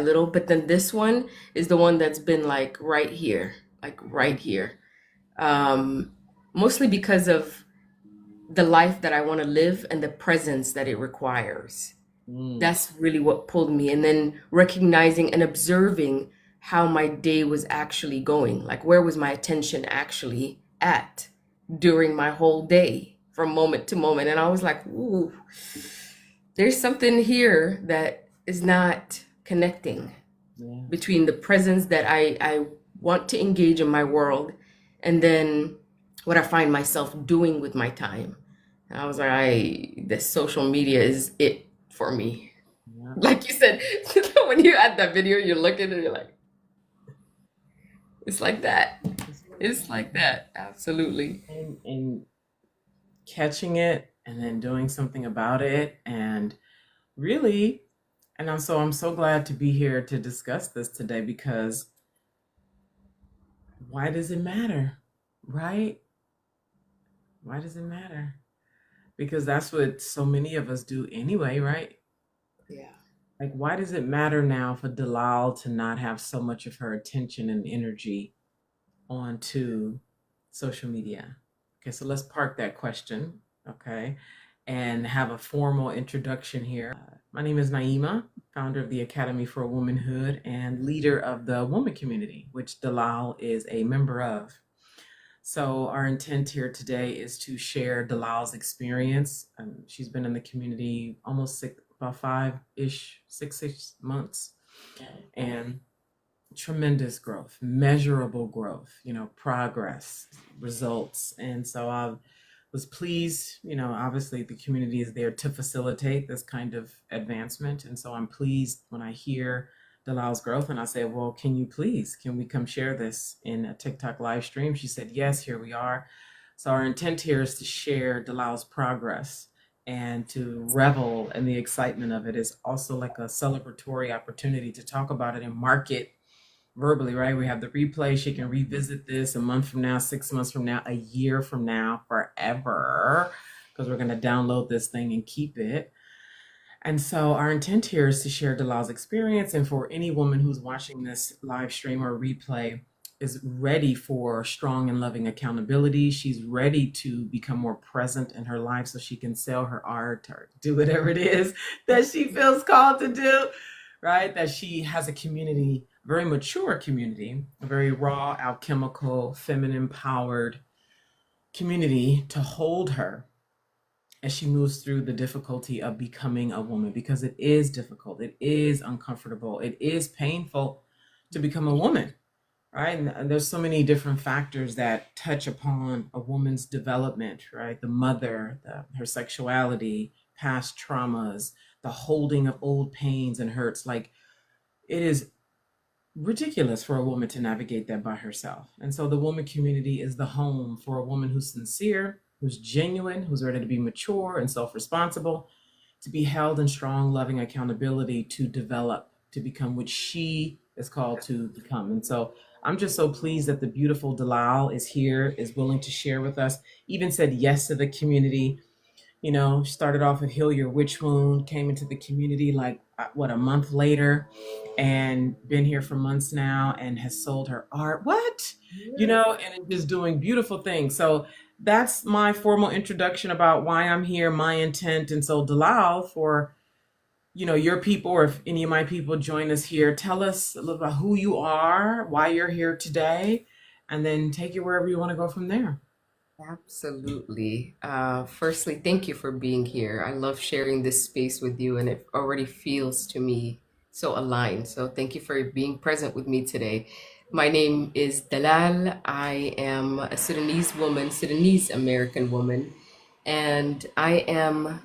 a little, but then this one is the one that's been like right here. Um, Mostly because of the life that I want to live and the presence that it requires. Mm, That's really what pulled me. And then recognizing and observing how my day was actually going. Like, where was my attention actually at during my whole day from moment to moment? And I was like, ooh, there's something here that is not connecting yeah. between the presence that I want to engage in my world and then what I find myself doing with my time. And I was like, this social media is it for me. Yeah. Like you said, when you add that video, you're looking and you're like, it's like that. It's like It's like that. Absolutely. and catching it and then doing something about it and really I'm so glad to be here to discuss this today because why does it matter? Right? Why does it matter? Because that's what so many of us do anyway, right? Yeah. Like, why does it matter now for Dalal to not have so much of her attention and energy onto social media? Okay, so let's park that question, okay, and have a formal introduction here. My name is Naima, founder of the Academy for Womanhood and leader of the woman community, which Dalal is a member of. So, our intent here today is to share Dalal's experience. She's been in the community almost about 5-ish, 6 months, and tremendous growth, measurable growth, progress, results. And so I was pleased, obviously the community is there to facilitate this kind of advancement. And so I'm pleased when I hear Dalal's growth and I say, well, can we come share this in a TikTok live stream? She said, yes, here we are. So our intent here is to share Dalal's progress and to revel in the excitement of it. Is also like a celebratory opportunity to talk about it and market verbally, right? We have the replay. She can revisit this a month from now, 6 months from now, a year from now, forever, because we're going to download this thing and keep it. And so our intent here is to share Dalal's experience. And for any woman who's watching this live stream or replay is ready for strong and loving accountability. She's ready to become more present in her life so she can sell her art or do whatever it is that she feels called to do, right? That she has a community, very mature community, a very raw, alchemical, feminine powered community to hold her as she moves through the difficulty of becoming a woman, because it is difficult, it is uncomfortable, it is painful to become a woman, right? And there's so many different factors that touch upon a woman's development, right? The mother, her sexuality, past traumas, the holding of old pains and hurts. Like, it is ridiculous for a woman to navigate that by herself. And so the woman community is the home for a woman who's sincere, who's genuine, who's ready to be mature and self-responsible, to be held in strong, loving accountability to develop, to become what she is called to become. And so I'm just so pleased that the beautiful Dalal is here, is willing to share with us, even said yes to the community. Started off with Heal Your Witch Wound, came into the community like, what, a month later, and been here for months now and has sold her art. What? And is doing beautiful things. So that's my formal introduction about why I'm here, my intent. And so, Dalal, for your people, or if any of my people join us here, tell us a little about who you are, why you're here today, and then take it wherever you want to go from there. Absolutely. Firstly, thank you for being here. I love sharing this space with you, and it already feels to me so aligned. So, thank you for being present with me today. My name is Dalal. I am a Sudanese woman, Sudanese American woman, and I am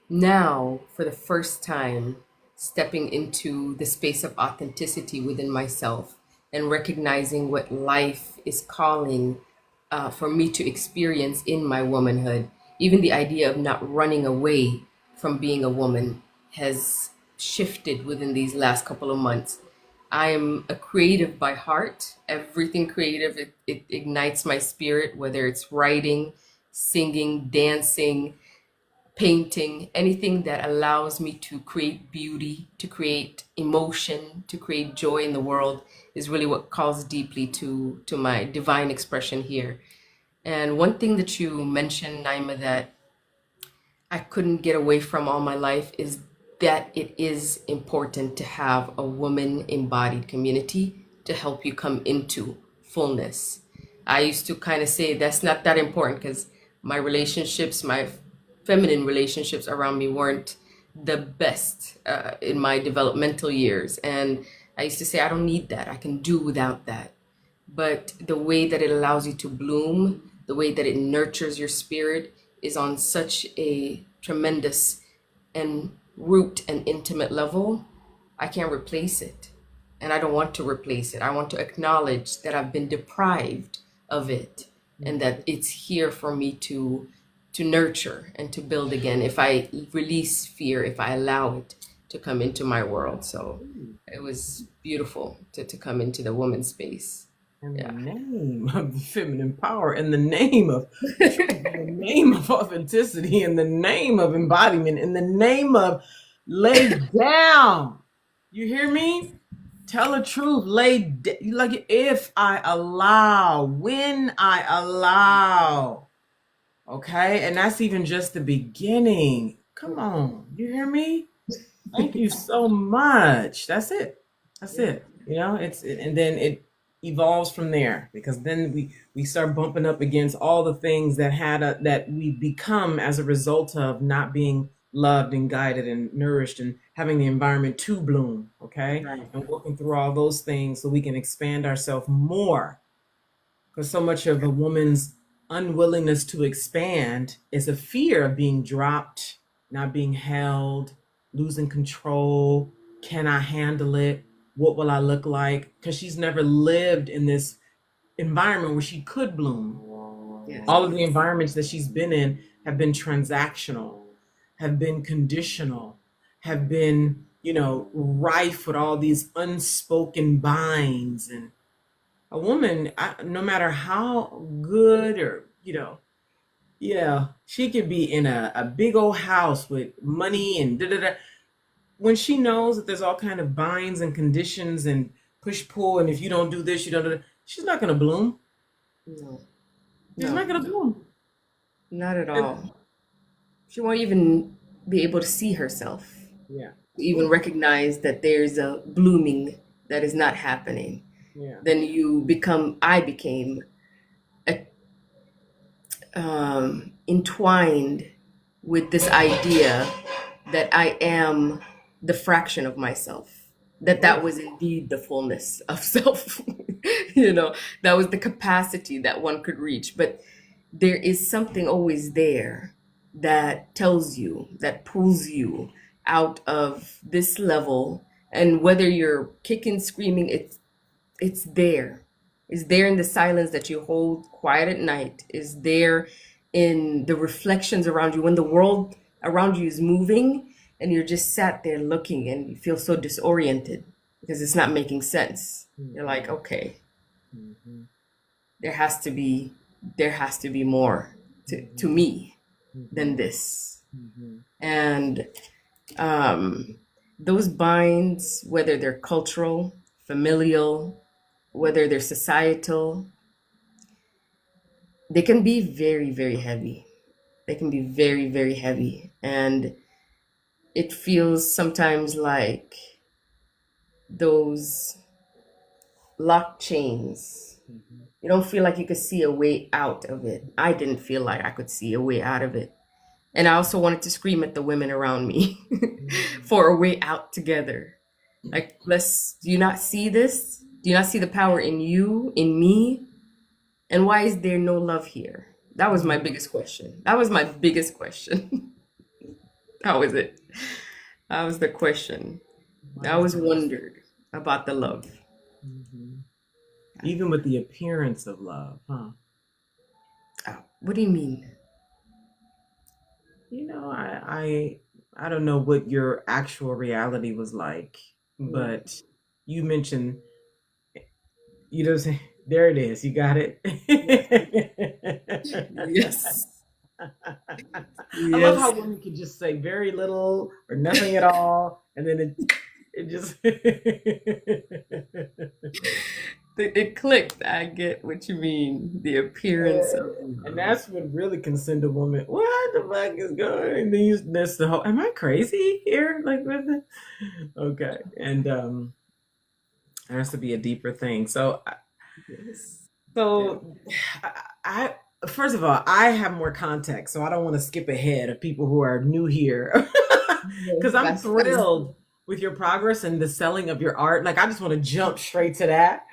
now, for the first time, stepping into the space of authenticity within myself and recognizing what life is calling for me to experience in my womanhood. Even the idea of not running away from being a woman has shifted within these last couple of months. I am a creative by heart. Everything creative, it ignites my spirit, whether it's writing, singing, dancing, painting, anything that allows me to create beauty, to create emotion, to create joy in the world is really what calls deeply to my divine expression here. And one thing that you mentioned, Naima, that I couldn't get away from all my life is that it is important to have a woman embodied community to help you come into fullness. I used to kind of say that's not that important because my relationships, my feminine relationships around me weren't the best in my developmental years. And I used to say, I don't need that. I can do without that. But the way that it allows you to bloom, the way that it nurtures your spirit is on such a tremendous and root and intimate level. I can't replace it. And I don't want to replace it. I want to acknowledge that I've been deprived of it and that it's here for me to nurture and to build again if I release fear, if I allow it to come into my world. So it was beautiful to come into the woman space. In the Yeah. name of the feminine power, in the name of truth, in the name of authenticity, in the name of embodiment, in the name of lay down. You hear me? Tell the truth. Like if I allow, when I allow. Okay, and that's even just the beginning. Come on, you hear me? Thank you so much. That's it. That's Yeah. it. And then it evolves from there because then we start bumping up against all the things that we become as a result of not being loved and guided and nourished and having the environment to bloom, okay? Right. And working through all those things so we can expand ourselves more because so much of a woman's unwillingness to expand is a fear of being dropped, not being held, losing control. Can I handle it? What will I look like? Because she's never lived in this environment where she could bloom. Yes. All of the environments that she's been in have been transactional, have been conditional, have been, rife with all these unspoken binds. And a woman, no matter how good or, yeah, she could be in a big old house with money and da da da. When she knows that there's all kind of binds and conditions and push pull, and if you don't do this, you don't do that, she's not gonna bloom. No. She's No. not gonna bloom. Not at all. She won't even be able to see herself, Yeah, even recognize that there's a blooming that is not happening. yeah. Then I became entwined with this idea that I am the fraction of myself, that Oh, was indeed the fullness of self. you know, that was the capacity that one could reach. But there is something always there that tells you, that pulls you out of this level. And whether you're kicking, screaming, it's there. It's there in the silence that you hold quiet at night. Is there in the reflections around you when the world around you is moving and you're just sat there looking and you feel so disoriented because it's not making sense. You're like, okay, mhm, there has to be there has to be more to me than mhm, this. mhm, And um, those binds, whether they're cultural, familial, whether they're societal, they can be very, very heavy. They can be very, very heavy. And it feels sometimes like those lock chains. mhm, You don't feel like you could see a way out of it. I didn't feel like I could see a way out of it. And I also wanted to scream at the women around me mhm, for a way out together. Like, do you not see this? Do you not see the power in you, in me? And why is there no love here? That was my mhm. biggest question. That was my biggest question. That was it. That was the question. I Why is always that? wondered about the love. Mhm. Even with the appearance of love, huh? Oh, what do you mean? You know, I don't know what your actual reality was like, Mm. but you mentioned, there it is. You got it. Yes. I love Yes. how women can just say very little or nothing at all, and then it just It clicked. I get what you mean. The appearance of and love. that's what really can send a woman. What the fuck is going? And then you, that's the whole. Am I crazy here? Like with it? Okay, and there has to be a deeper thing. Yes. Yeah. So I first of all, I have more context, so I don't want to skip ahead of people who are new here. Because Yes, I'm that's fine. thrilled with your progress and the selling of your art. Like I just want to jump straight to that.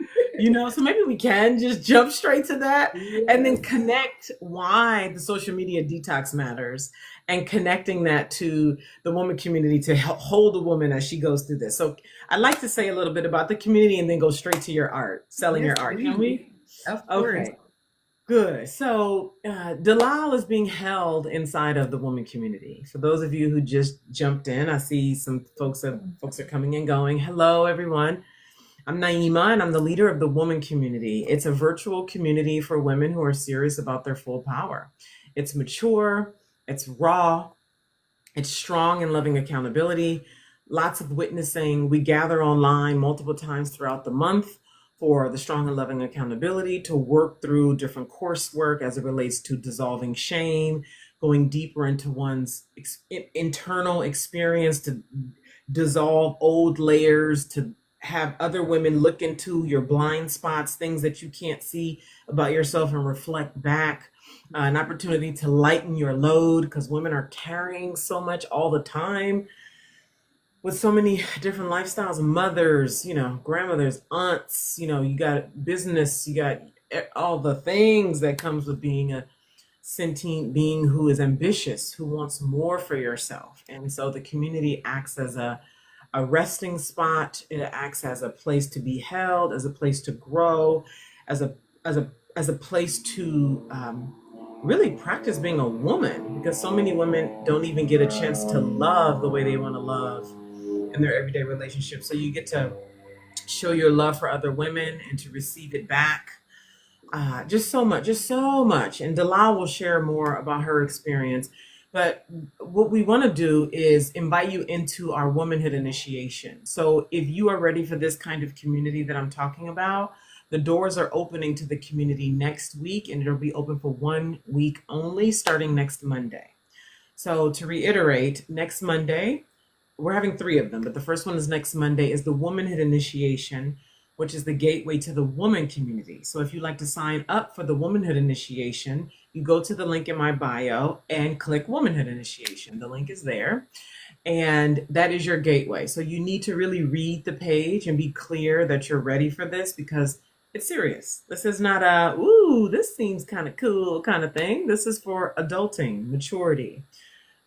So maybe we can just jump straight to that and then Yes. connect why the social media detox matters and connecting that to the woman community to help hold a woman as she goes through this. So I'd like to say a little bit about the community and then go straight to your art, selling Yes, your art. Can please. we? Of course. Okay, good. So Dalal is being held inside of the woman community. For those of you who just jumped in, I see some folks are coming and going. Hello, everyone. I'm Naima, and I'm the leader of the woman community. It's a virtual community for women who are serious about their full power. It's mature, it's raw, it's strong and loving accountability, lots of witnessing. We gather online multiple times throughout the month for the strong and loving accountability to work through different coursework as it relates to dissolving shame, going deeper into one's internal experience to dissolve old layers, to have other women look into your blind spots, things that you can't see about yourself and reflect back, an opportunity to lighten your load because women are carrying so much all the time with so many different lifestyles, mothers, grandmothers, aunts, you got business, you got all the things that comes with being a sentient being who is ambitious, who wants more for yourself. And so the community acts as a resting spot. It acts as a place to be held, as a place to grow, as a place to really practice being a woman, because so many women don't even get a chance to love the way they want to love in their everyday relationships. So you get to show your love for other women and to receive it back. Just so much, just so much. And Dalal will share more about her experience. But what we want to do is invite you into our womanhood initiation. So if you are ready for this kind of community that I'm talking about, the doors are opening to the community next week, and it'll be open for 1 week only, starting next Monday. So to reiterate, next Monday, we're having three of them, but the first one is next Monday, is the Womanhood Initiation, which is the gateway to the woman community. So if you'd like to sign up for the Womanhood Initiation, you go to the link in my bio and click Womanhood Initiation. The link is there, and that is your gateway. So you need to really read the page and be clear that you're ready for this, because it's serious. This is not a, ooh, this seems kind of cool kind of thing. This is for adulting, maturity,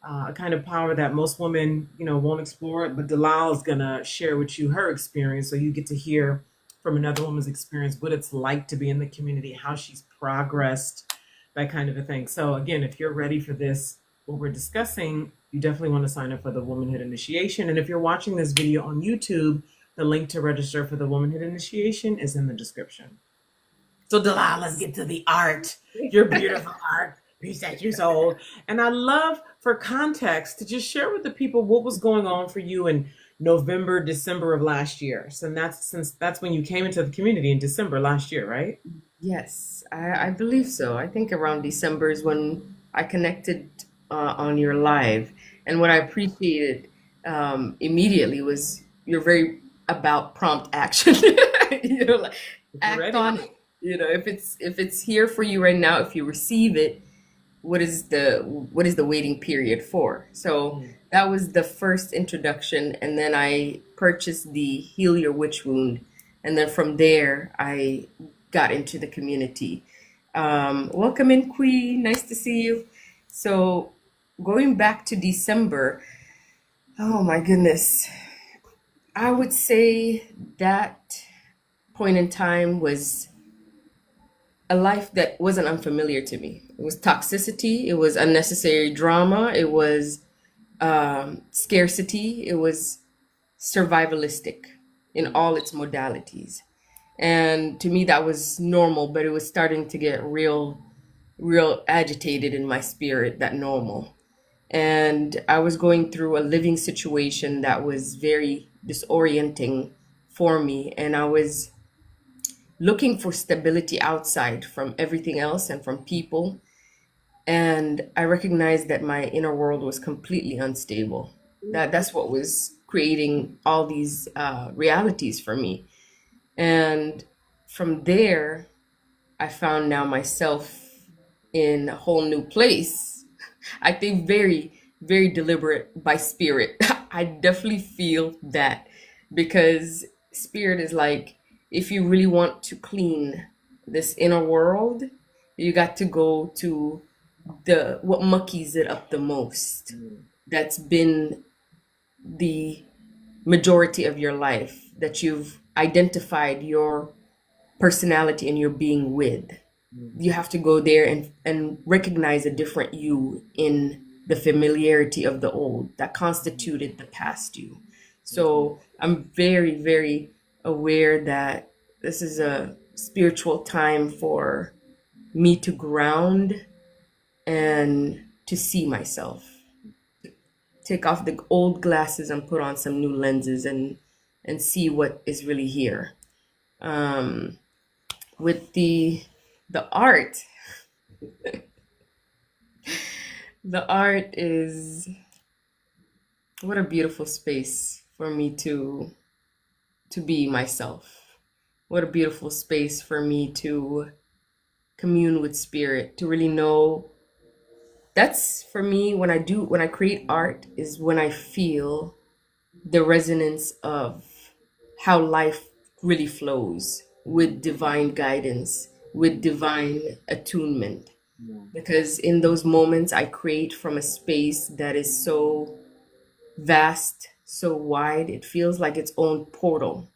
a kind of power that most women, won't explore it. But Dalal is gonna share with you her experience, so you get to hear from another woman's experience what it's like to be in the community, how she's progressed, that kind of a thing. So again, if you're ready for this, what we're discussing, you definitely want to sign up for the Womanhood Initiation. And if you're watching this video on YouTube, the link to register for the Womanhood Initiation is in the description. So Dalal, let's get to the art. Your beautiful art. Reset your soul. And I love, for context, to just share with the people what was going on for you in November, December of last year. So that's when you came into the community in December last year, right? Yes, I believe so. I think around December is when I connected on your live. And what I appreciated immediately was you're very about prompt action. Like If you're act ready. on it. If it's here for you right now, if you receive it, what is the waiting period for? So Mm. that was the first introduction, and then I purchased the Heal Your Witch Wound, and then from there I got into the community. Welcome in, Queen. Nice to see you. So going back to December, oh my goodness, I would say that point in time was a life that wasn't unfamiliar to me. It was toxicity, it was unnecessary drama, it was scarcity, it was survivalistic in all its modalities. And to me, that was normal, but it was starting to get real, real agitated in my spirit than normal. And I was going through a living situation that was very disorienting for me. And I was looking for stability outside from everything else and from people. And I recognized that my inner world was completely unstable. That's what was creating all these realities for me. And from there, I found now myself in a whole new place. I think very, very deliberate by spirit. I definitely feel that because spirit is like, if you really want to clean this inner world, you got to go to the what muckies it up the most. That's been the majority of your life that you've identified your personality and your being with. You have to go there and recognize a different you in the familiarity of the old that constituted the past you. So I'm very, very aware that this is a spiritual time for me to ground and to see myself. Take off the old glasses and put on some new lenses and see what is really here. Um, with the art, the art is what a beautiful space for me to be myself. What a beautiful space for me to commune with spirit, to really know. That's for me when I create art is when I feel the resonance of how life really flows with divine guidance, with divine attunement. Because in those moments, I create from a space that is so vast, so wide, it feels like its own portal.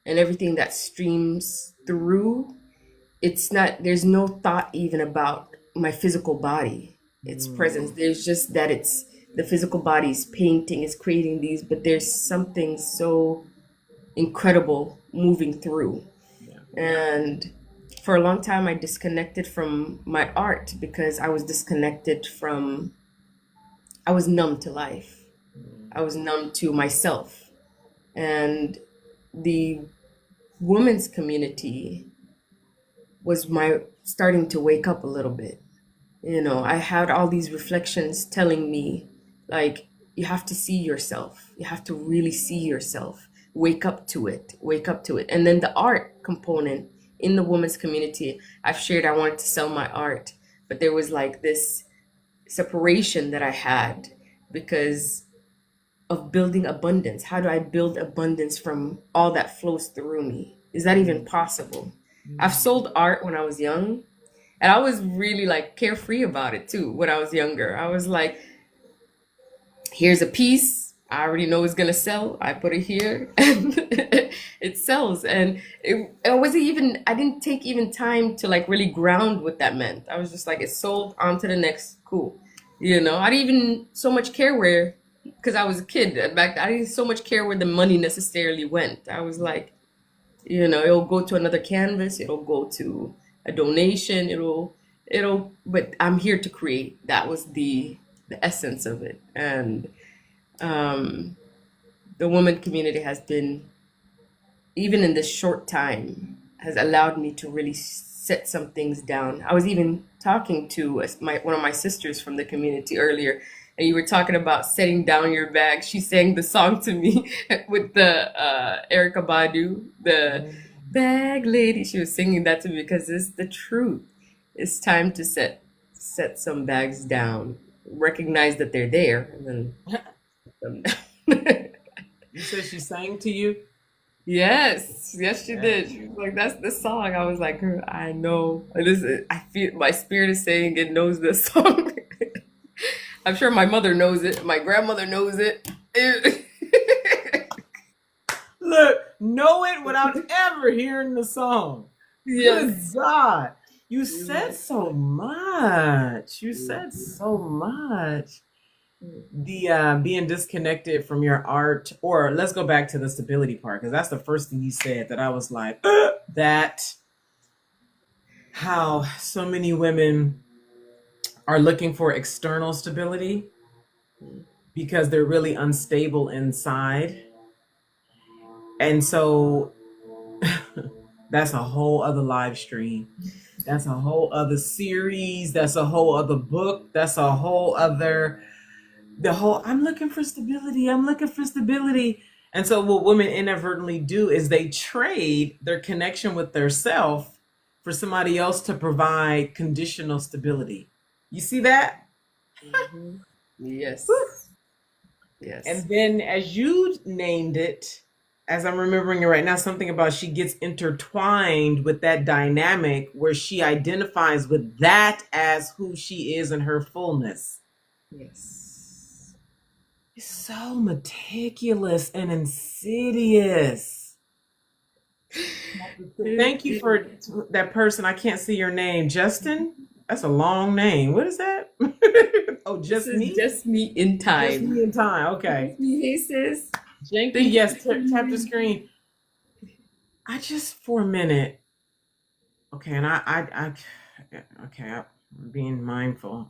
And everything that streams through, it's not, there's no thought even about my physical body, its presence. There's just that it's the physical body is painting, is creating these, but there's something so incredible moving through. And for a long time, I disconnected from my art because I was disconnected from, I was numb to life. I was numb to myself. And the women's community was my starting to wake up a little bit. You know, I had all these reflections telling me, like, you have to see yourself. You have to really see yourself. Wake up to it. Wake up to it. And then the art component in the women's community, I've shared I wanted to sell my art, but there was like this separation that I had because of building abundance. How do I build abundance from all that flows through me? Is that even possible? I've sold art when I was young, and I was really like carefree about it too when I was younger. I was like, here's a piece. I already know it's gonna sell. I put it here and it sells. And it wasn't even, I didn't take even time to like really ground what that meant. I was just like, it's sold, on to the next, cool. You know, I didn't even so much care where, because I was a kid back then, I didn't so much care where the money necessarily went. I was like, you know, it'll go to another canvas, it'll go to a donation, but I'm here to create. That was the essence of it. And um, the woman community has been, even in this short time, has allowed me to really set some things down. I was even talking to one of my sisters from the community earlier, and you were talking about setting down your bag. She sang the song to me with the Erica Badu, the bag lady. She was singing that to me because it's the truth. It's time to set some bags down, recognize that they're there, and then put them down. You said she sang to you? Yes, yes, she Yeah. did. She was like, "That's the song." I was like, "Girl, I know. I feel my spirit is saying it knows this song." I'm sure my mother knows it. My grandmother knows it. Look, know it without ever hearing the song. Good Yes. God. You said so much. You said so much. The being disconnected from your art, or let's go back to the stability part, because that's the first thing you said that I was like, that how so many women are looking for external stability because they're really unstable inside. And so that's a whole other live stream. That's a whole other series. That's a whole other book. That's a whole other, the whole, I'm looking for stability. I'm looking for stability. And so what women inadvertently do is they trade their connection with their self for somebody else to provide conditional stability. You see that? Mhm. Whew. Yes. Yes. And then, as you named it, as I'm remembering it right now, something about she gets intertwined with that dynamic where she identifies with that as who she is in her fullness. Yes. It's so meticulous and insidious. It Thank you for is. that person. I can't see your name. Justin? That's a long name. What is that? Oh, This just is me? just me in Just time. me in time. Okay. Just me, hey sis. Thank you. Thank you Yes, for tap the coming screen. I just for a minute. Okay, and okay, I'm being mindful.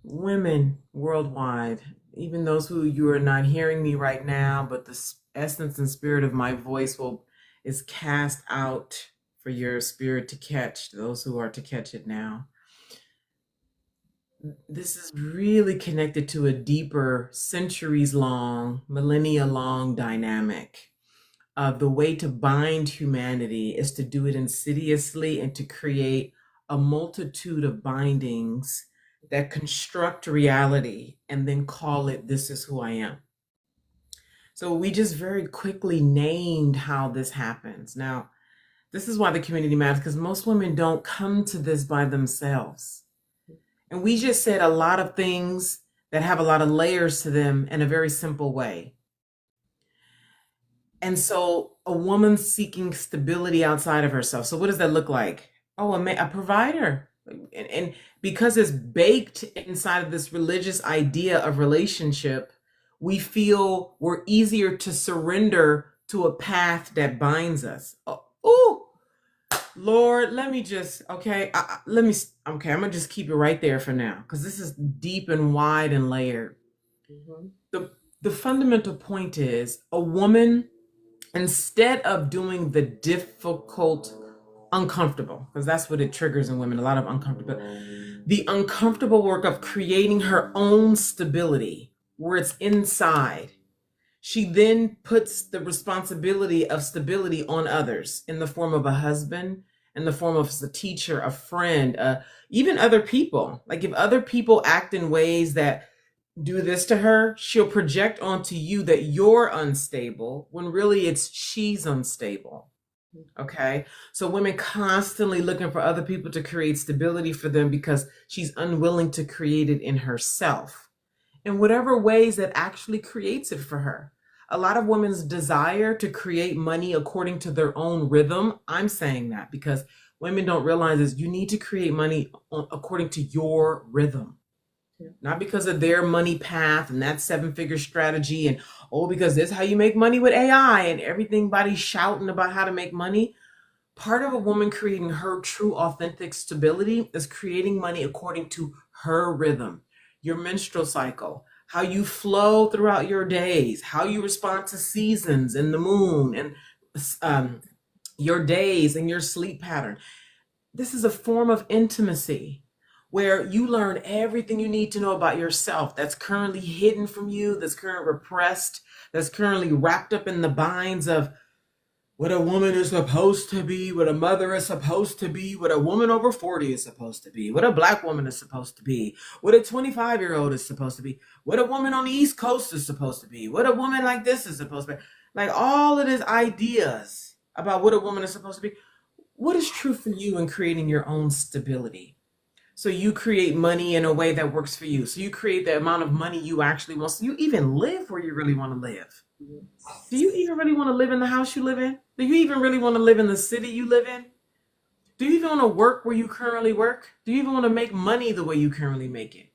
Women worldwide, even those who you are not hearing me right now, but the essence and spirit of my voice will is cast out for your spirit to catch. Those who are to catch it now. This is really connected to a deeper, centuries long, millennia long dynamic. The way to bind humanity is to do it insidiously and to create a multitude of bindings that construct reality and then call it, this is who I am. So we just very quickly named how this happens. Now, this is why the community matters, because most women don't come to this by themselves. And we just said a lot of things that have a lot of layers to them in a very simple way. And so a woman seeking stability outside of herself. So what does that look like? Oh, a provider. And because it's baked inside of this religious idea of relationship, we feel we're easier to surrender to a path that binds us. Oh, Lord, let me just, okay, okay, I'm gonna just keep it right there for now because this is deep and wide and layered. Mhm. The fundamental point is a woman, instead of doing the difficult, uncomfortable, because that's what it triggers in women, a lot of uncomfortable, the uncomfortable work of creating her own stability where it's inside, she then puts the responsibility of stability on others in the form of a husband, in the form of a teacher, a friend, even other people. Like if other people act in ways that do this to her, she'll project onto you that you're unstable when really it's she's unstable. Okay. So women constantly looking for other people to create stability for them because she's unwilling to create it in herself in whatever ways that actually creates it for her. A lot of women's desire to create money according to their own rhythm. I'm saying that because women don't realize is you need to create money according to your rhythm, not because of their money path and that seven-figure strategy and oh because this is how you make money with AI and everybody's shouting about how to make money. Part of a woman creating her true authentic stability is creating money according to her rhythm, your menstrual cycle, how you flow throughout your days, how you respond to seasons and the moon and your days and your sleep pattern. This is a form of intimacy where you learn everything you need to know about yourself that's currently hidden from you, that's currently repressed, that's currently wrapped up in the binds of what a woman is supposed to be, what a mother is supposed to be, what a woman over 40 is supposed to be, what a black woman is supposed to be, what a 25-year-old is supposed to be, what a woman on the East Coast is supposed to be, what a woman like this is supposed to be. Like all of these ideas about what a woman is supposed to be. What is true for you in creating your own stability? So you create money in a way that works for you. So you create the amount of money you actually want. So you even live where you really want to live. Do you even really want to live in the house you live in? Do you even really want to live in the city you live in? Do you even want to work where you currently work? Do you even want to make money the way you currently make it?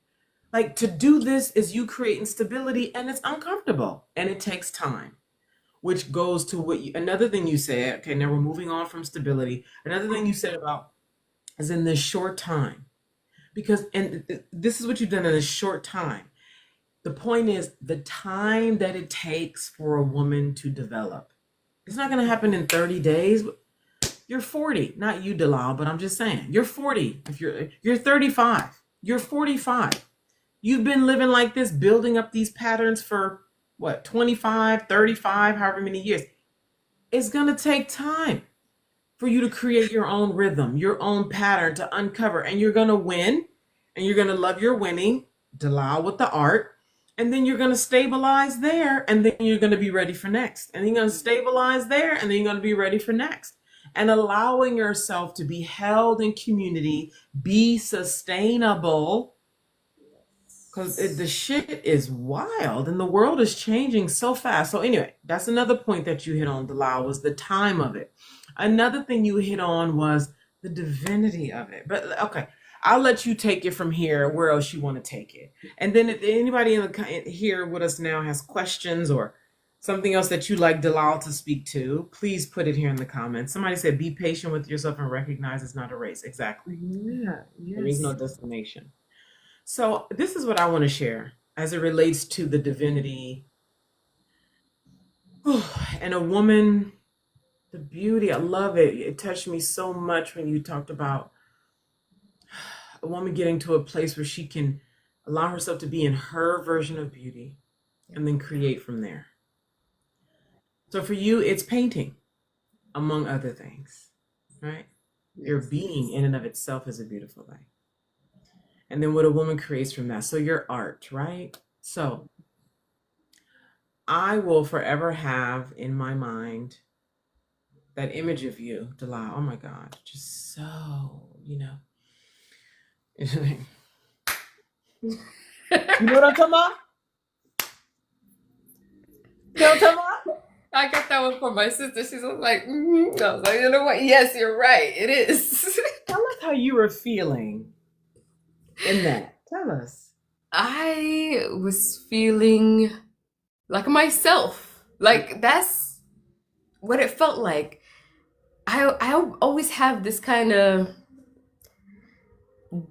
Like to do this is you creating stability and it's uncomfortable and it takes time, which goes to what you, another thing you said. Okay, now we're moving on from stability. Another thing you said about is in this short time. because, and this is what you've done in a short time. The point is the time that it takes for a woman to develop. It's not going to happen in 30 days. You're 40, not you, Dalal, but I'm just saying, you're 40. If you're 35, you're 45. You've been living like this, building up these patterns for what, 25, 35, however many years. It's going to take time for you to create your own rhythm, your own pattern to uncover, and you're going to win, and you're going to love your winning, Dalal with the art, and then you're going to stabilize there, and then you're going to be ready for next. And then you're going to stabilize there, and then you're going to be ready for next. And allowing yourself to be held in community, be sustainable, because the shit is wild and the world is changing so fast. So anyway, that's another point that you hit on, Dalal, was the time of it. Another thing you hit on was the divinity of it. But okay, I'll let you take it from here, where else you want to take it. And then if anybody here with us now has questions or something else that you'd like Dalal to speak to, please put it here in the comments. Somebody said, be patient with yourself and recognize it's not a race. Exactly. Yeah, yes. There is no destination. So this is what I want to share as it relates to the divinity and a woman, the beauty. I love it. It touched me so much when you talked about a woman getting to a place where she can allow herself to be in her version of beauty and then create from there. So for you, it's painting, among other things, right? Your being in and of itself is a beautiful thing. And then what a woman creates from that. So your art, right? So I will forever have in my mind that image of you, Dalal. Oh my God, just so, you know. You know what I'm talking about? You know what I'm talking about? I got that one from my sister. She's like, mm-hmm. I was like, you know what? Yes, you're right. It is. Tell us how you were feeling in that. Tell us. I was feeling like myself. Like that's what it felt like. I always have this kind of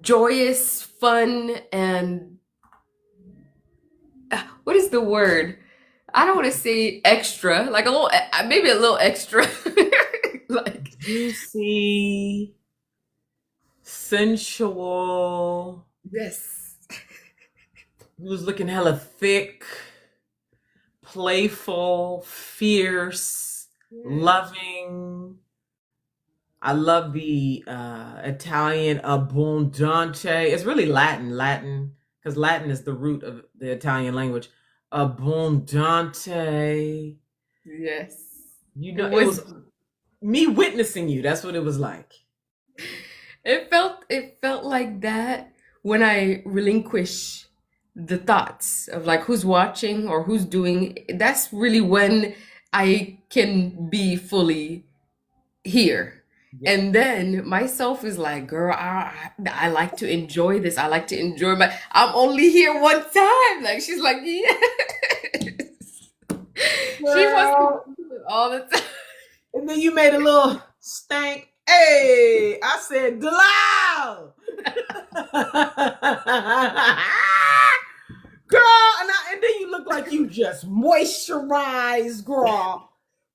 joyous, fun, and what is the word? I don't want to say extra, like a little, maybe a little extra, like juicy, sensual. yes. He was looking hella thick, playful, fierce, loving. I love the Italian abbondante. It's really Latin, because Latin is the root of the Italian language. Abbondante. Yes. You know, it was me witnessing you. That's what it was like. It felt like that when I relinquish the thoughts of like who's watching or who's doing. That's really when I can be fully here. Yeah. And then myself is like, girl, I like to enjoy this. I like to enjoy I'm only here one time. Like she's like, yes. She wants to do it all the time. And then you made a little stank. Hey, I said, Dalal. Girl, and then you look like you just moisturized, girl.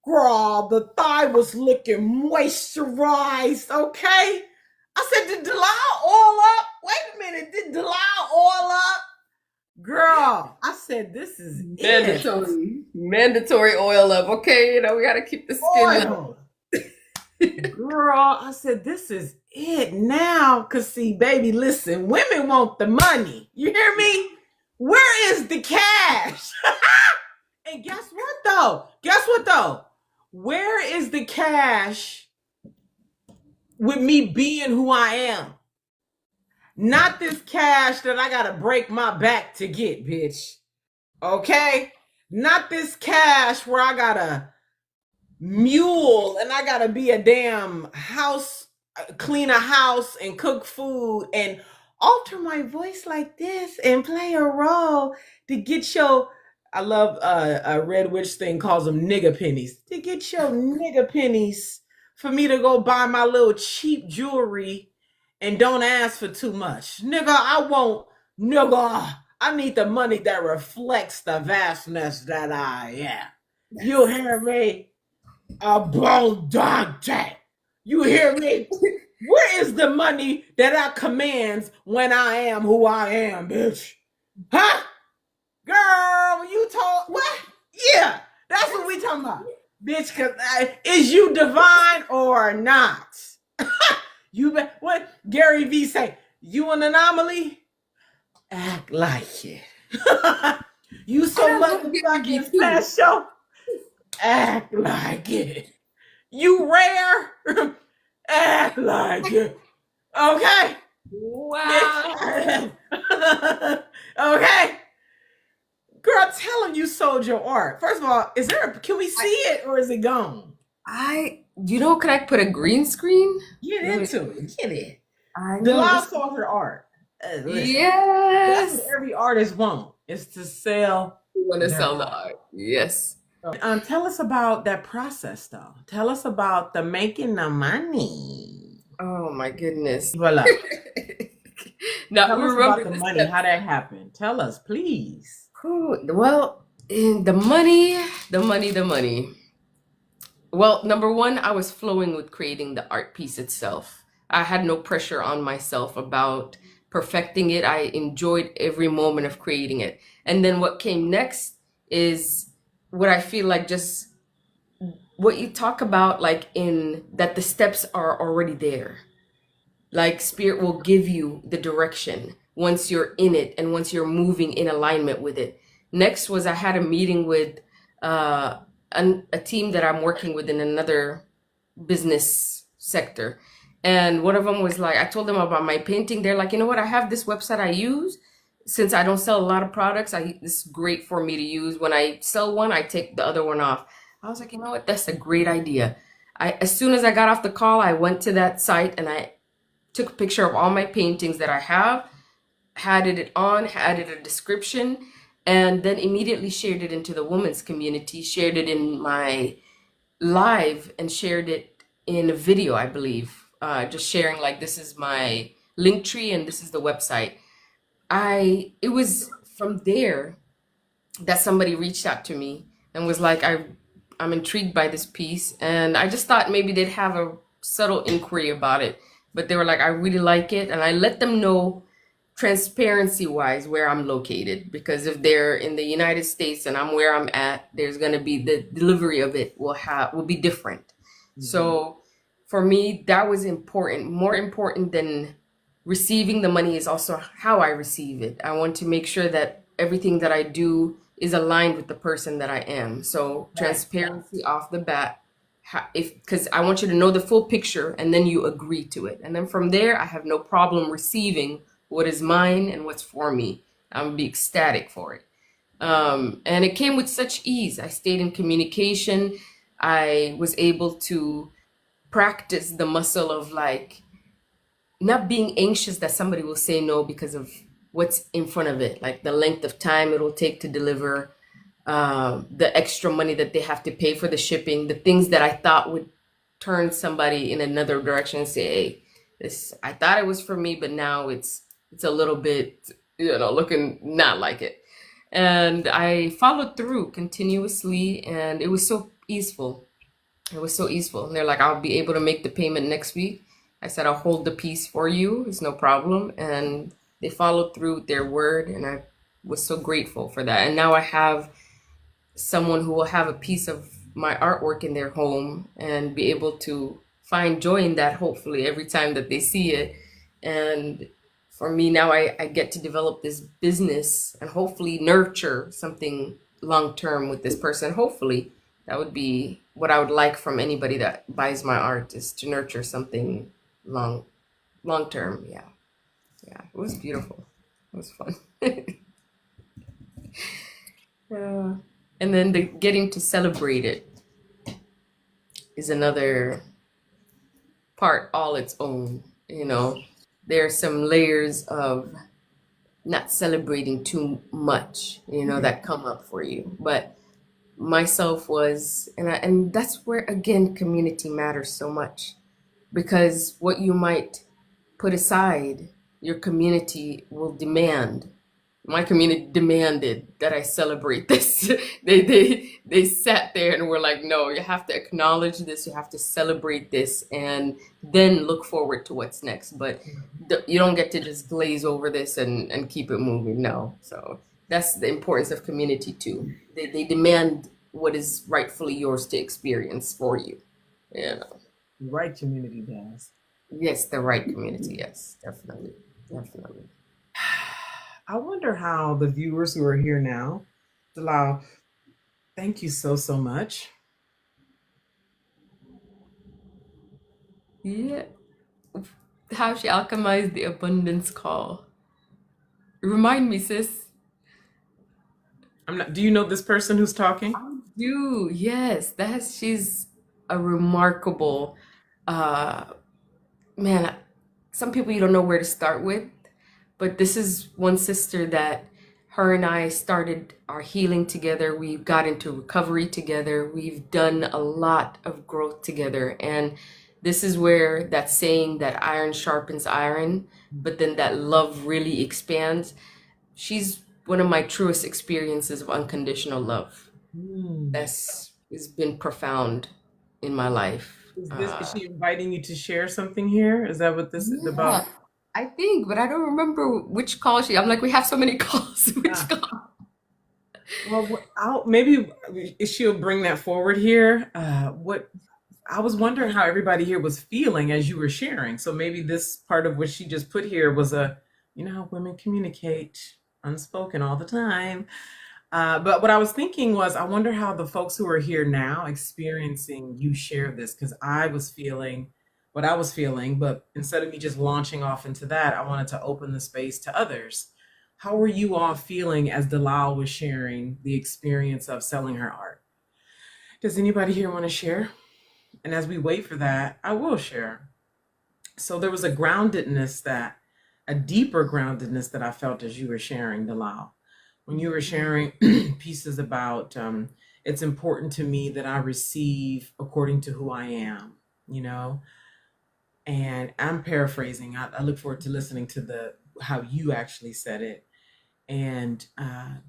Girl, the thigh was looking moisturized, okay? I said, did Dalal oil up? Wait a minute, did Dalal oil up? Girl, I said, this is mandatory oil up, okay? You know, we gotta keep the skin up. Girl, I said, this is it now. Because see, baby, listen, women want the money. You hear me? Where is the cash? And guess what, though? Where is the cash with me being who I am? Not this cash that I gotta break my back to get, bitch. Okay? Not this cash where I gotta mule and I gotta be a damn house, clean a house and cook food and alter my voice like this and play a role to get your, I love a Red Witch thing calls them nigga pennies, to get your nigga pennies for me to go buy my little cheap jewelry and don't ask for too much. Nigga, nigga, I need the money that reflects the vastness that I am. You Yes. hear me? Abundante. You hear me? Where is the money that I commands when I am who I am, bitch? Huh? Girl, you told what? Yeah, that's what we talking about. Bitch, cause is you divine or not? What Gary V say? You an anomaly? Act like it. You And so I love Gary Vee motherfucking too. special. Act like it. You rare. Act like it. Okay. Wow. Bitch. Okay. Girl, tell him you sold your art. First of all, can we see I, it or is it gone? could I put a green screen? Get Let me, into it. Get it. I know Delilah this. sold her art. Listen, that's what Yes. every artist wants is to sell You want to their sell the art. art. Yes. Tell us about that process, though. Tell us about the making the money. Oh my goodness. Voila. Now Tell us about remember the the money, steps. how that happened. Tell us, please. Well, in the money. Well, number one, I was flowing with creating the art piece itself. I had no pressure on myself about perfecting it. I enjoyed every moment of creating it. And then what came next is what I feel like just what you talk about, like in that the steps are already there. Like spirit will give you the direction once you're in it and once you're moving in alignment with it. Next was I had a meeting with uh, a team that I'm working with in another business sector. And one of them was like, I told them about my painting. They're like, you know what? I have this website I use. Since I don't sell a lot of products, it's great for me to use. When I sell one, I take the other one off. I was like, you know what? That's a great idea. As soon as I got off the call, I went to that site and I took a picture of all my paintings that I have, added it on, added a description, and then immediately shared it into the women's community, shared it in my live, and shared it in a video, I believe. Just sharing like this is my link tree and this is the website. It was from there that somebody reached out to me and was like, I'm intrigued by this piece, and I just thought maybe they'd have a subtle inquiry about it, but they were like, I really like it, and I let them know transparency wise where I'm located, because if they're in the United States and I'm where I'm at, there's going to be the delivery of it will be different. Mhm. So for me, that was important. More important than receiving the money is also how I receive it. I want to make sure that everything that I do is aligned with the person that I am. So Right. transparency off the bat, if because I want you to know the full picture and then you agree to it. And then from there, I have no problem receiving what is mine and what's for me. I'm gonna be ecstatic for it. And it came with such ease. I stayed in communication. I was able to practice the muscle of like not being anxious that somebody will say no because of what's in front of it, like the length of time it'll take to deliver, the extra money that they have to pay for the shipping, the things that I thought would turn somebody in another direction and say, hey, this I thought it was for me, but now it's a little bit, looking not like it. And I followed through continuously, and it was so easeful. It was so easeful. And they're like, I'll be able to make the payment next week. I said, I'll hold the piece for you. It's no problem. And they followed through with their word. And I was so grateful for that. And now I have someone who will have a piece of my artwork in their home and be able to find joy in that, hopefully, every time that they see it. And for me, now I get to develop this business and hopefully nurture something long term with this person. Hopefully, that would be what I would like from anybody that buys my art, is to nurture something long, long term. Yeah, yeah, it was beautiful. It was fun. Yeah. And then the getting to celebrate it is another part all its own. There are some layers of not celebrating too much, that come up for you. But myself was, and that's where again community matters so much, because what you might put aside, your community will demand. My community demanded that I celebrate this. They sat there and were like, no, you have to acknowledge this, you have to celebrate this, and then look forward to what's next. But you don't get to just glaze over this and keep it moving. No. So that's the importance of community too. They demand what is rightfully yours to experience for you. You know. The right community does. Yes, the right community. Yes, definitely. Definitely. I wonder how the viewers who are here now, Dalal, thank you so, so much. Yeah. How she alchemized the abundance call. Remind me, sis. I'm not, do you know this person who's talking? I do. Yes, that's she's a remarkable uh man. Some people you don't know where to start with, but this is one sister that her and I started our healing together. We got into recovery together. We've done a lot of growth together. And this is where that saying that iron sharpens iron, but then that love really expands. She's one of my truest experiences of unconditional love. Hmm. That's has been profound in my life. Is she inviting you to share something here? Is that what this is about? Yeah, I think, but I don't remember which call she. I'm like, we have so many calls. Which Ah, call? well, maybe she'll bring that forward here. What I was wondering how everybody here was feeling as you were sharing. So maybe this part of what she just put here was you know how women communicate unspoken all the time. But what I was thinking was, I wonder how the folks who are here now experiencing you share this, because I was feeling what I was feeling, but instead of me just launching off into that, I wanted to open the space to others. How were you all feeling as Dalal was sharing the experience of selling her art? Does anybody here want to share? And as we wait for that, I will share. So there was a deeper groundedness that I felt as you were sharing, Dalal. When you were sharing pieces about it's important to me that I receive according to who I am, you know, and I'm paraphrasing. I look forward to listening to the how you actually said it, and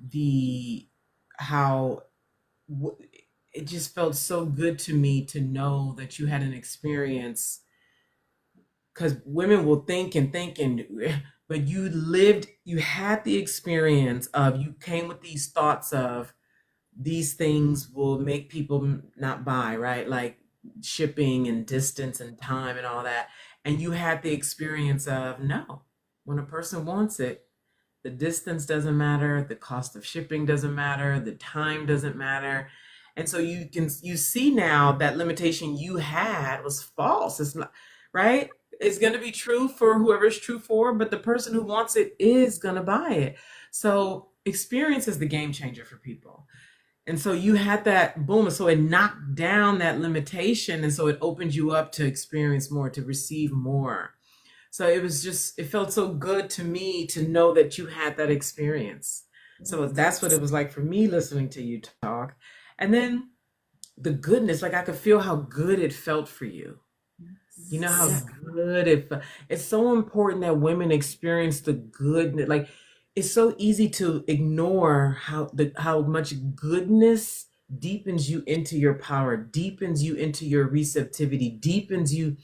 the how w- it just felt so good to me to know that you had an experience, because women will think and think and but you had the experience of, you came with these thoughts of these things will make people not buy, right? Like shipping and distance and time and all that. And you had the experience of, no, when a person wants it, the distance doesn't matter, the cost of shipping doesn't matter, the time doesn't matter. And so you see now that limitation you had was false. It's not right. It's going to be true for whoever it's true for, but the person who wants it is going to buy it. So experience is the game changer for people. And so you had that boom. So it knocked down that limitation. And so it opened you up to experience more, to receive more. So it felt so good to me to know that you had that experience. So that's what it was like for me listening to you talk. And then the goodness, like I could feel how good it felt for you. You know how Yeah. good it felt. It's so important that women experience the goodness. Like it's so easy to ignore how much goodness deepens you into your power, deepens you into your receptivity, deepens you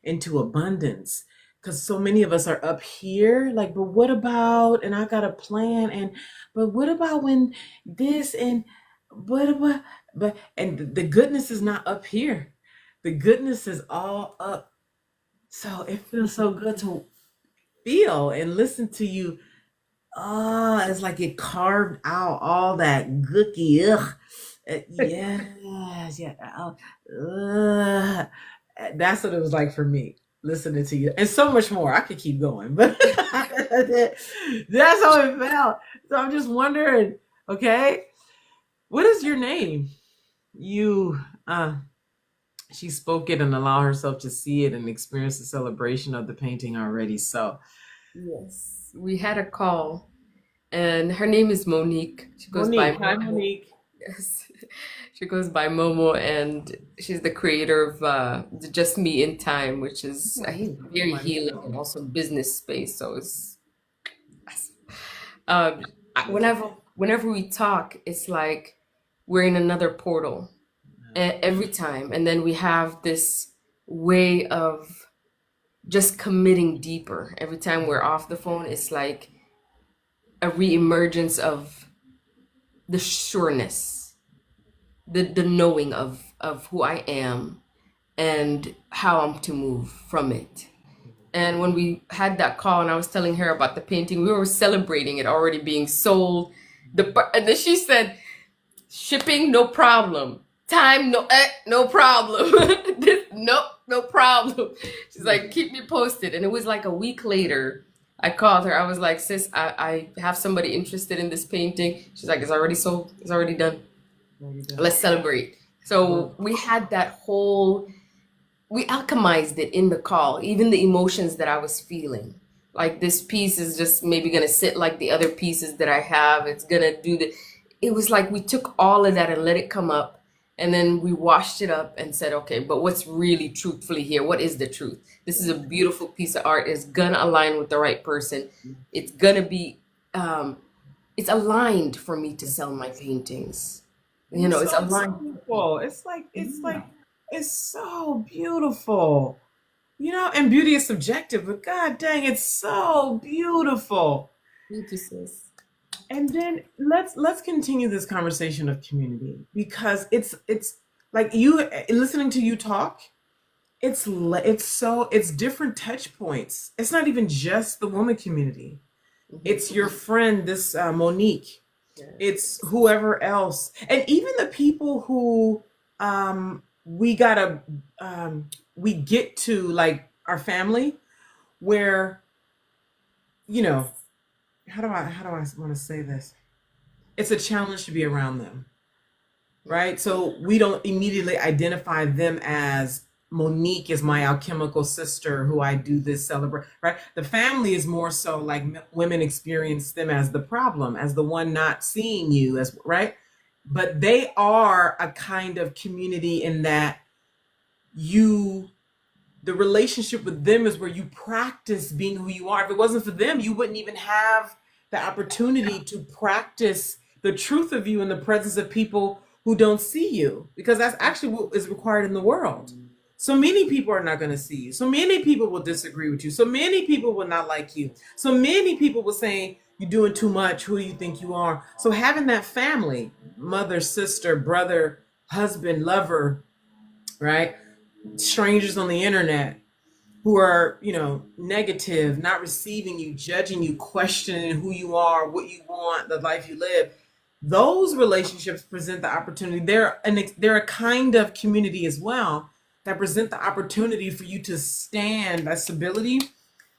into abundance. Because so many of us are up here, like, but what about, and I got a plan, and but what about when this, and what about, but, and the goodness is not up here. The goodness is all up. So it feels so good to feel and listen to you. Oh, it's like it carved out all that gooky. Ugh. Yes, yeah. That's what it was like for me listening to you, and so much more. I could keep going, but that's how it felt. So I'm just wondering. Okay, what is your name? You. She spoke it and allowed herself to see it and experience the celebration of the painting already. So, Yes. We had a call, and her name is Monique. She goes by Monique. Hi, Monique. Monique. Yes. She goes by Momo, and she's the creator of the Just Me in Time, which is Oh very my healing God. and also business space. So it's Beautiful. whenever we talk, it's like we're in another portal every time, and then we have this way of just committing deeper. Every time we're off the phone, it's like a reemergence of the sureness, the knowing of who I am and how I'm to move from it. And when we had that call and I was telling her about the painting, we were celebrating it already being sold. And then she said, shipping, no problem. Time, no problem. No problem. She's like, keep me posted. And it was like a week later, I called her. I was like, sis, I have somebody interested in this painting. She's like, it's already sold. It's already done. There you go. Let's celebrate. So we had that whole, we alchemized it in the call, even the emotions that I was feeling. Like this piece is just maybe gonna sit like the other pieces that I have. It's gonna do the, it was like we took all of that and let it come up, and then we washed it up and said, okay, but what's really truthfully here? What is the truth? This is a beautiful piece of art. It's gonna align with the right person. It's gonna be, it's aligned for me to sell my paintings. You know, It's it's so aligned. beautiful. It's so beautiful. And beauty is subjective, but god dang, it's so beautiful. Thank you, sis. And then let's continue this conversation of community, because it's like you listening to you talk, it's different touch points. It's not even just the woman community. Mhm. It's your friend, this Monique. Yes. It's whoever else, and even the people who we gotta we get to, like our family, where you know how do I want to say this? It's a challenge to be around them, right? So we don't immediately identify them as Monique is my alchemical sister who I do this celebrate, right? The family is more so like women experience them as the problem, as the one not seeing you, as right. But they are a kind of community in that you the relationship with them is where you practice being who you are. If it wasn't for them, you wouldn't even have the opportunity to practice the truth of you in the presence of people who don't see you, because that's actually what is required in the world. So many people are not going to see you. So many people will disagree with you. So many people will not like you. So many people will say, you're doing too much. Who do you think you are? So having that family, mother, sister, brother, husband, lover, right? Strangers on the internet who are, negative, not receiving you, judging you, questioning who you are, what you want, the life you live. Those relationships present the opportunity. They're a kind of community as well that present the opportunity for you to stand, that stability,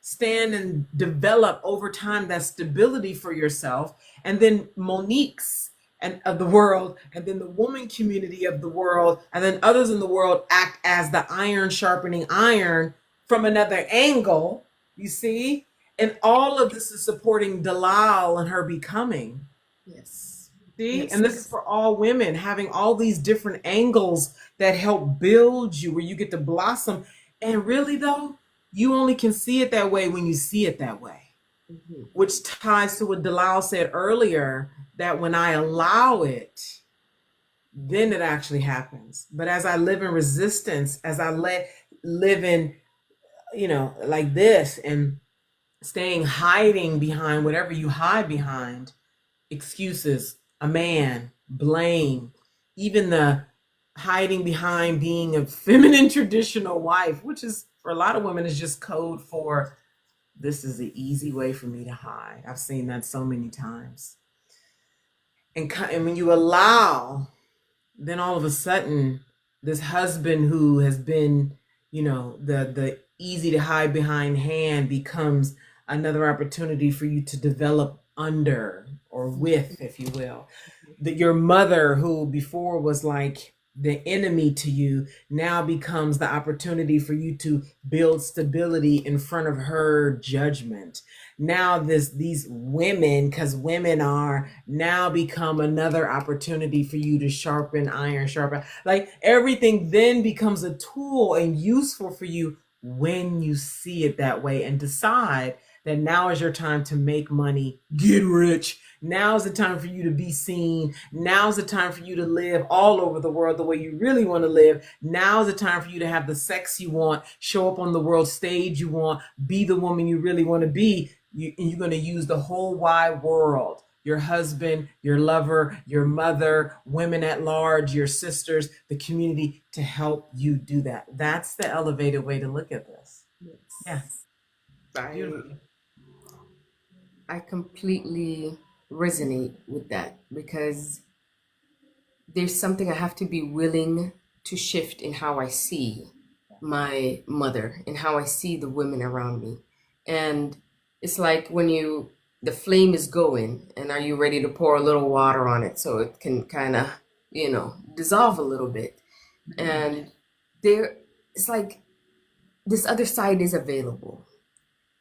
stand and develop over time that stability for yourself. And then Monique's and of the world, and then the woman community of the world, and then others in the world act as the iron sharpening iron from another angle, you see? And all of this is supporting Dalal and her becoming. Yes. See? Yes. And this is for all women, having all these different angles that help build you, where you get to blossom. And really, though, you only can see it that way when you see it that way, Mhm. which ties to what Dalal said earlier, that when I allow it, then it actually happens. But as I live in resistance, as I live in, like this, and staying hiding behind whatever you hide behind, excuses, a man, blame, even the hiding behind being a feminine traditional wife, which is for a lot of women is just code for this is the easy way for me to hide. I've seen that so many times. And when you allow, then all of a sudden, this husband who has been, the easy to hide behind hand becomes another opportunity for you to develop under or with, if you will. That your mother, who before was like the enemy to you now becomes the opportunity for you to build stability in front of her judgment. Now these women, because women are now become another opportunity for you to sharpen iron, sharpen, like everything then becomes a tool and useful for you when you see it that way and decide that now is your time to make money, get rich. Now's the time for you to be seen. Now's the time for you to live all over the world the way you really want to live. Now's the time for you to have the sex you want, show up on the world stage you want, be the woman you really want to be. You're going to use the whole wide world, your husband, your lover, your mother, women at large, your sisters, the community to help you do that. That's the elevated way to look at this. Yeah. I Beautiful. I completely resonate with that because there's something I have to be willing to shift in how I see my mother and how I see the women around me. And it's like when the flame is going, and are you ready to pour a little water on it so it can kind of, dissolve a little bit? And there, it's like this other side is available,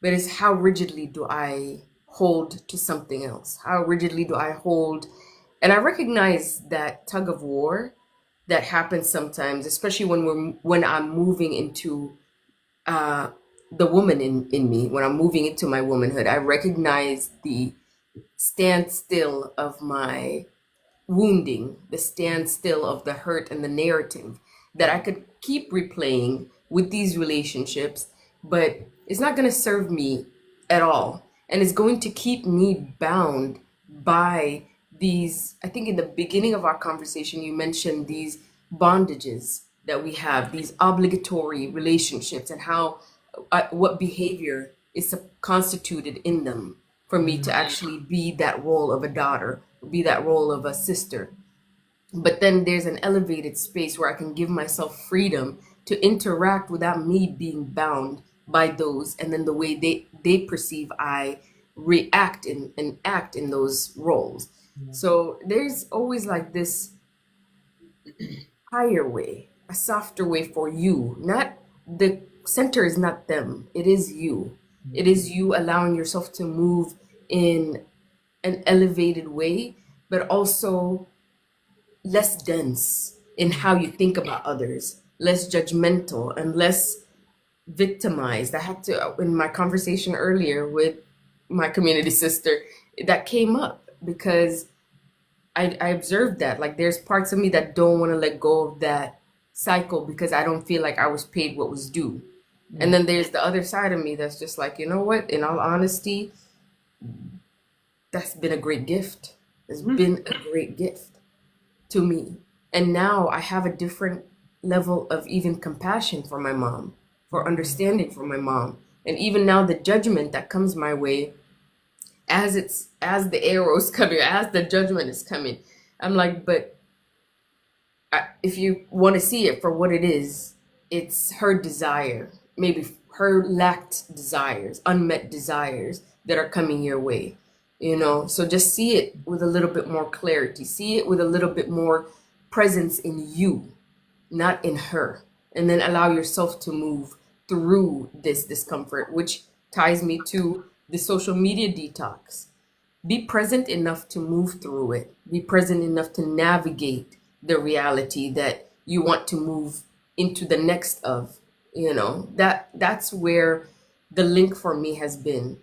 but it's how rigidly do I hold to something else? How rigidly do I hold? And I recognize that tug of war that happens sometimes, especially when I'm moving into uh, the woman in me, when I'm moving into my womanhood. I recognize the standstill of my wounding, the standstill of the hurt and the narrative that I could keep replaying with these relationships, but it's not going to serve me at all. And it's going to keep me bound by these. I think in the beginning of our conversation, you mentioned these bondages that we have, these obligatory relationships, and how what behavior is constituted in them for me to actually be that role of a daughter, be that role of a sister. But then there's an elevated space where I can give myself freedom to interact without me being bound by those, and then the way they perceive I react and act in those roles. So there's always like this higher way, a softer way for you. Not the center is not them. It is you. It is you allowing yourself to move in an elevated way, but also less dense in how you think about others, less judgmental and less victimized. I had to, in my conversation earlier with my community sister, that came up because I observed that. Like, there's parts of me that don't want to let go of that cycle because I don't feel like I was paid what was due. And then there's the other side of me that's just like, you know what? In all honesty, that's been a great gift. It's been a great gift to me. And now I have a different level of even compassion for my mom, for understanding for my mom. And even now the judgment that comes my way as the arrows coming, as the judgment is coming, I'm like, but if you want to see it for what it is, it's her desire, maybe her lacked desires, unmet desires that are coming your way. So just see it with a little bit more clarity, see it with a little bit more presence in you, not in her, and then allow yourself to move through this discomfort, which ties me to the social media detox. Be present enough to move through it. Be present enough to navigate the reality that you want to move into the next of. That's where the link for me has been.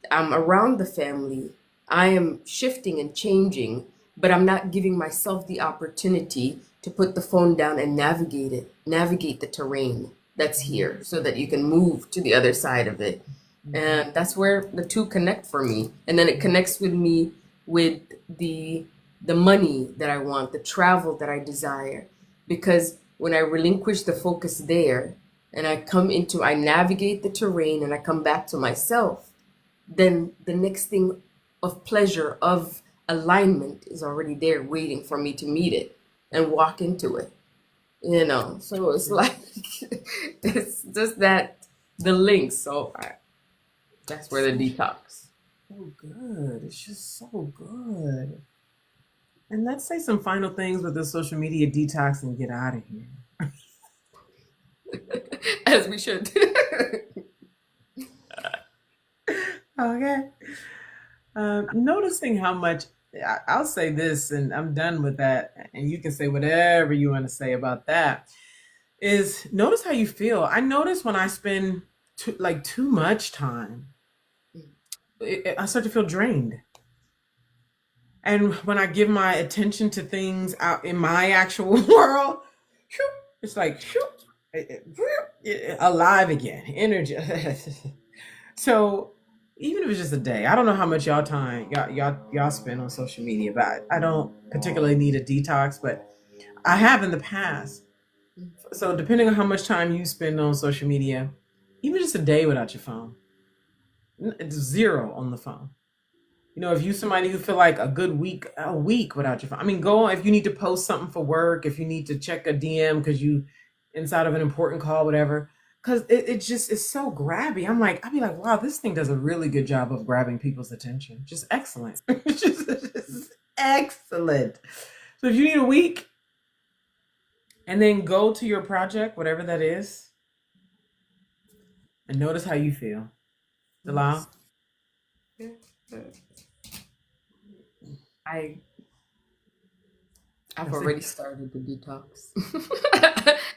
I'm around the family. I am shifting and changing, but I'm not giving myself the opportunity to put the phone down and navigate the terrain that's here so that you can move to the other side of it. And that's where the two connect for me. And then it connects with me with the money that I want, the travel that I desire. Because when I relinquish the focus there and I navigate the terrain and I come back to myself, then the next thing of pleasure, of alignment is already there waiting for me to meet it and walk into it. So it's like, it's just that, the link. That's where the detox. So good. It's just so good. And let's say some final things with the social media detox and get out of here. As we should. Okay. Noticing how much, I'll say this and I'm done with that. And you can say whatever you want to say about that. Is notice how you feel. I notice when I spend too much time, I start to feel drained. And when I give my attention to things out in my actual world, it's like alive again, energy. So even if it's just a day, I don't know how much y'all spend on social media, but I don't particularly need a detox, but I have in the past. So depending on how much time you spend on social media, even just a day without your phone, it's zero on the phone. You know, if you somebody who feel like a week without your phone. I mean, go on if you need to post something for work, if you need to check a DM because you inside of an important call, whatever. Because it just is so grabby. I'd be like, wow, this thing does a really good job of grabbing people's attention. Just excellent. Just excellent. So if you need a week and then go to your project, whatever that is, and notice how you feel. Dalal? I I've That's it. already started the detox.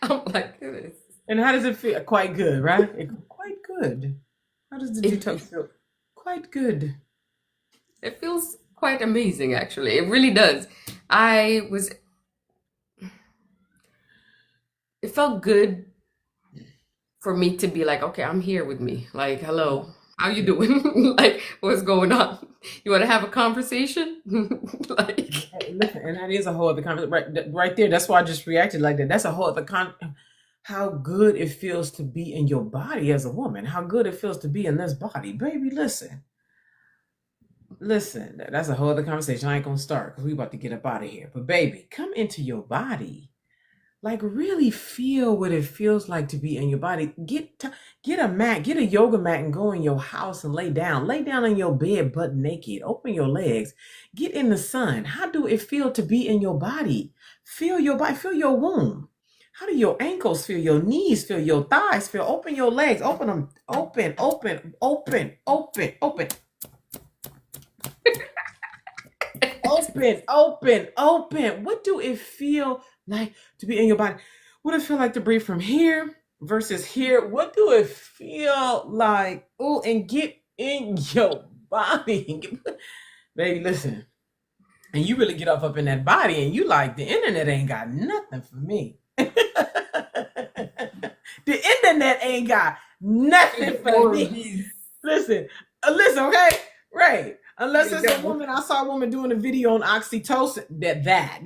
I'm like this. And how does it feel? Quite good, right? Quite good. How does the It detox feel? Quite good. it feels quite amazing actually. It really does. I was it felt good for me to be like, okay, I'm here with me. Like, hello, how you doing? Like, what's going on? You want to have a conversation? Like, Hey, listen, and that is a whole other conversation right there. That's why I just reacted like that. That's a whole other how good it feels to be in your body as a woman. How good it feels to be in this body, baby. Listen. That's a whole other conversation. I ain't gonna start because we about to get up out of here. But baby, come into your body. Like really feel what it feels like to be in your body. Get a mat, get a yoga mat, and go in your house and lay down. Lay down in your bed, butt naked. Open your legs. Get in the sun. How do it feel to be in your body? Feel your body. Feel your womb. How do your ankles feel? Your knees feel? Your thighs feel? Open your legs. Open them. Open. Open. Open. Open. Open. Open, open, open. What do it feel like to be in your body? What do it feel like to breathe from here versus here? What do it feel like? Oh, and get in your body. Baby, listen. And you really get off up in that body and you like the internet ain't got nothing for me. The internet ain't got nothing for me. please. Listen, listen, okay? Right. Unless You it's a go. woman, I saw a woman doing a video on oxytocin.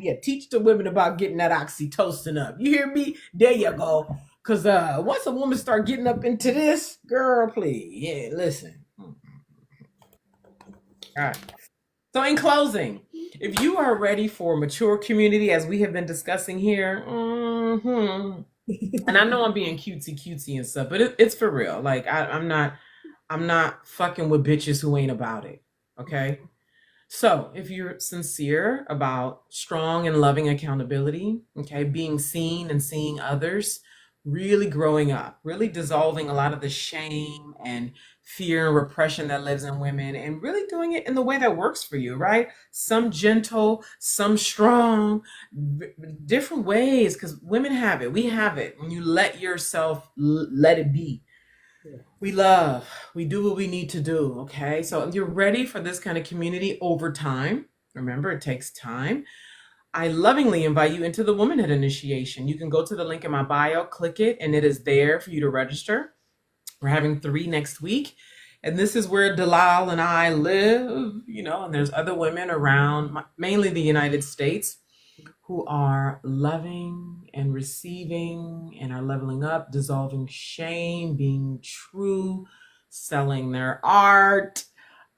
Yeah, teach the women about getting that oxytocin up. You hear me? There you go. Cause once a woman start getting up into this, girl, please, yeah, listen. All right. So in closing, if you are ready for mature community, as we have been discussing here, and I know I'm being cutesy and stuff, but it's for real. Like I'm not fucking with bitches who ain't about it. Okay. So, if you're sincere about strong and loving accountability, okay, being seen and seeing others, really growing up, really dissolving a lot of the shame and fear and repression that lives in women, and really doing it in the way that works for you, right? Some gentle, some strong, different ways, because women have it. We have it. When you let yourself let it be, we love, we do what we need to do. Okay. So you're ready for this kind of community over time. Remember, it takes time. I lovingly invite you into the Womanhood Initiation. You can go to the link in my bio, click it, and it is there for you to register. We're having 3 next week. And this is where Dalal and I live, and there's other women around, mainly the United States, who are loving and receiving and are leveling up, dissolving shame, being true, selling their art,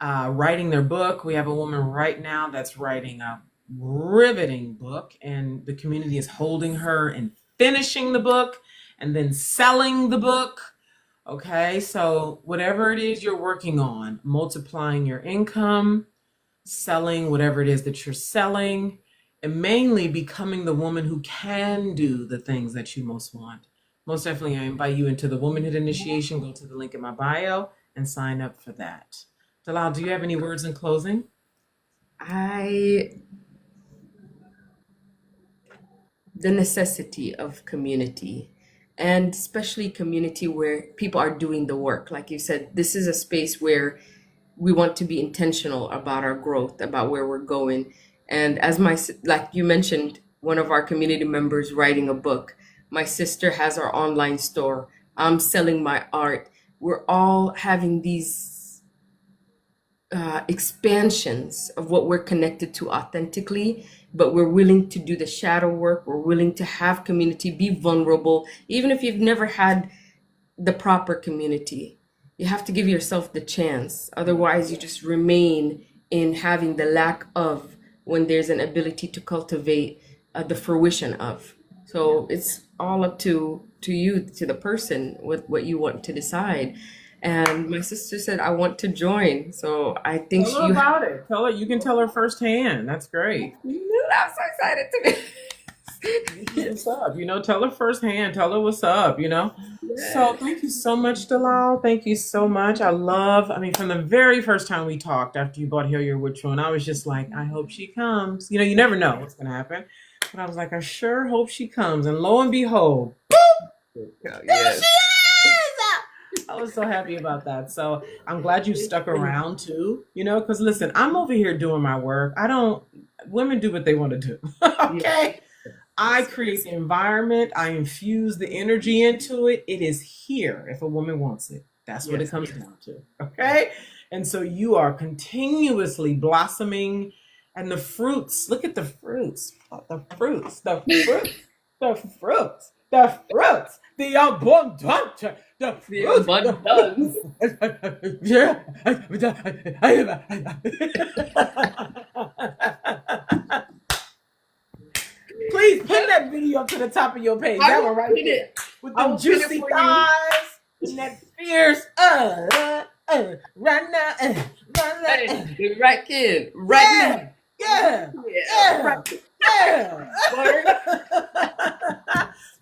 writing their book. We have a woman right now that's writing a riveting book, and the community is holding her and finishing the book and then selling the book. Okay, so whatever it is you're working on, multiplying your income, selling whatever it is that you're selling, and mainly becoming the woman who can do the things that you most want. Most definitely, I invite you into the Womanhood Initiation. Go to the link in my bio and sign up for that. Dalal, do you have any words in closing? I the necessity of community, and especially community where people are doing the work. Like you said, this is a space where we want to be intentional about our growth, about where we're going. And as like you mentioned, one of our community members writing a book, my sister has our online store, I'm selling my art. We're all having these expansions of what we're connected to authentically, but we're willing to do the shadow work. We're willing to have community, be vulnerable, even if you've never had the proper community. You have to give yourself the chance. Otherwise, you just remain in having the lack of when there's an ability to cultivate the fruition of. So it's all up to you, to the person, what you want to decide. And my sister said, I want to join. So I think Tell her you about it. Tell her, you can tell her firsthand. That's great. I'm so excited What's up? Tell her firsthand. Tell her what's up, So to. thank you so much, Dalal. Thank you so much. From the very first time we talked after you bought Heal Your Ritual, and I was just like, I hope she comes. You never know what's going to happen. But I was like, I sure hope she comes. And lo and behold, there she is! I was so happy about that. So I'm glad you stuck around too, because listen, I'm over here doing my work. Women do what they want to do. Okay. I create the environment. I infuse the energy into it. It is here if a woman wants it. That's what it comes down to. Okay. And so you are continuously blossoming, and the fruits, look at the fruits, the fruits, the fruits, the fruits, the fruits, the abundant, the fruits. Abundance. Yeah. Please pin that video up to the top of your page. That one right there. With them juicy thighs and that fierce, right now, The right kid, right yeah, now. yeah, yeah.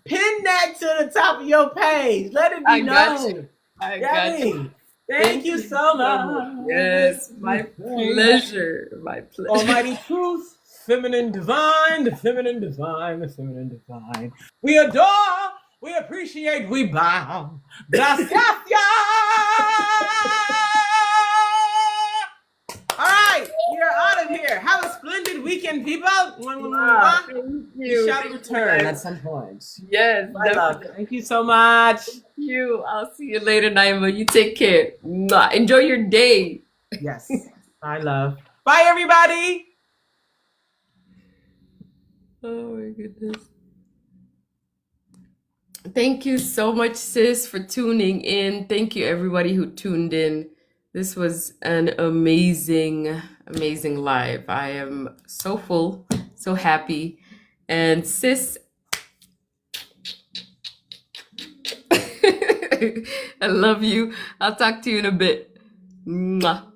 Pin that to the top of your page. Let it I be got known. you. I got you. Thank you so much. Yes, my pleasure. My pleasure. Almighty truth, feminine divine, the feminine divine, the feminine divine. We adore, we appreciate, we bow. Gracias. All right, we are out of here. Have a splendid weekend, people. Thank you. We shall return at some point. Yes, My love. Thank you so much. Thank you. I'll see you later, Naima. You take care. Mwah. Enjoy your day. Yes, my love. Bye, everybody. Oh my goodness. Thank you so much, sis, for tuning in. Thank you, everybody who tuned in. This was an amazing, amazing live. I am so full, so happy. And sis, I love you. I'll talk to you in a bit. Mwah.